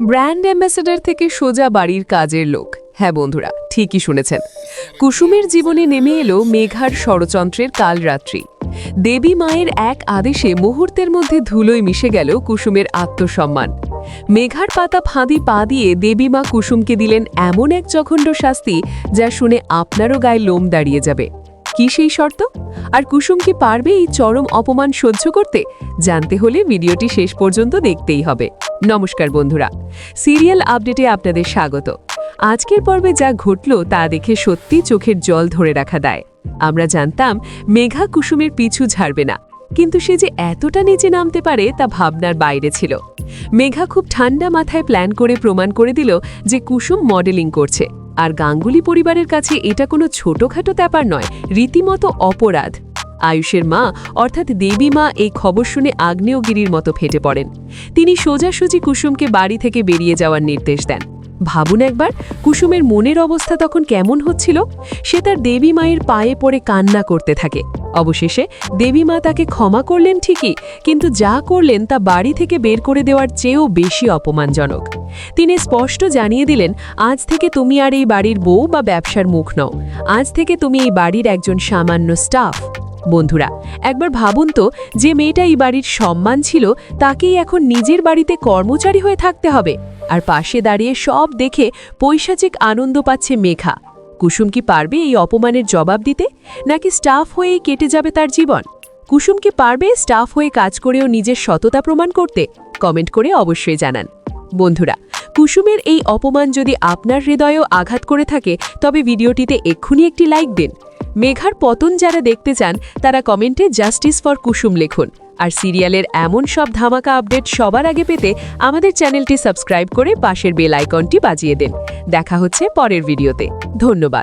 Brand ambassador থেকে সোজা বাড়ির কাজের লোক। হ্যাঁ বন্ধুরা, ঠিকই শুনেছেন। কুসুমের জীবনে নেমে এলো মেঘার ষড়যন্ত্রের কালরাত্রি। দেবী মায়ের এক আদেশে মুহূর্তের মধ্যে ধুলোয় মিশে গেল কুসুমের আত্মসম্মান। মেঘার পাতা ফাঁদি পা দিয়ে দেবী মা কুসুমকে দিলেন এমন এক জঘন্য শাস্তি যা শুনে আপনারও গায়ে লোম দাঁড়িয়ে যাবে। কি সেই শর্ত? আর কুসুম কি পারবে এই চরম অপমান সহ্য করতে? জানতে হলে ভিডিওটি শেষ পর্যন্ত দেখতেই হবে। নমস্কার বন্ধুরা, সিরিয়াল আপডেটে আপনাদের স্বাগত। আজকের পর্বে যা ঘটল তা দেখে সত্যি চোখের জল ধরে রাখা দায়। আমরা জানতাম মেঘা কুসুমের পিছু ছাড়বে না, কিন্তু সে যে এতটা নিচে নামতে পারে তা ভাবনার বাইরে ছিল। মেঘা খুব ঠান্ডা মাথায় প্ল্যান করে প্রমাণ করে দিল যে কুসুম মডেলিং করছে, আর গাঙ্গুলি পরিবারের কাছে এটা কোনো ছোটখাটো ব্যাপার নয়, রীতিমতো অপরাধ। আয়ুষের মা অর্থাৎ দেবী মা এই খবর শুনে আগ্নেয়গিরির মতো ফেটে পড়েন। তিনি সোজাসুজি কুসুমকে বাড়ি থেকে বেরিয়ে যাওয়ার নির্দেশ দেন। ভাবুন একবার, কুসুমের মনের অবস্থা তখন কেমন হচ্ছিল। সে তার দেবী মায়ের পায়ে পড়ে কান্না করতে থাকে। অবশেষে দেবী মা তাকে ক্ষমা করলেন ঠিকই, কিন্তু যা করলেন তা বাড়ি থেকে বের করে দেওয়ার চেয়েও বেশি অপমানজনক। তিনি স্পষ্ট জানিয়ে দিলেন, আজ থেকে তুমি আর এই বাড়ির বউ বা ব্যবসার মুখ নও, আজ থেকে তুমি এই বাড়ির একজন সামান্য স্টাফ। বন্ধুরা, একবার ভাবুন তো, যে মেয়েটা এই বাড়ির সম্মান ছিল তাকেই এখন নিজের বাড়িতে কর্মচারী হয়ে থাকতে হবে। আর পাশে দাঁড়িয়ে সব দেখে পৈশাচিক আনন্দ পাচ্ছে মেঘা। কুসুম কি পারবে এই অপমানের জবাব দিতে, নাকি স্টাফ হয়েই কেটে যাবে তার জীবন? কুসুম কি পারবে স্টাফ হয়ে কাজ করেও নিজের সততা প্রমাণ করতে? কমেন্ট করে অবশ্যই জানান। বন্ধুরা, কুসুমের এই অপমান যদি আপনার হৃদয়েও আঘাত করে থাকে, তবে ভিডিওটিতে এক্ষুনি একটি লাইক দিন। মেঘার পতন যারা দেখতে চান তারা কমেন্টে জাস্টিস ফর কুসুম লিখুন। আর সিরিয়ালের এমন সব ধামাকা আপডেট সবার আগে পেতে আমাদের চ্যানেলটি সাবস্ক্রাইব করে পাশের বেল আইকনটি বাজিয়ে দিন। দেখা হচ্ছে পরের ভিডিওতে। ধন্যবাদ।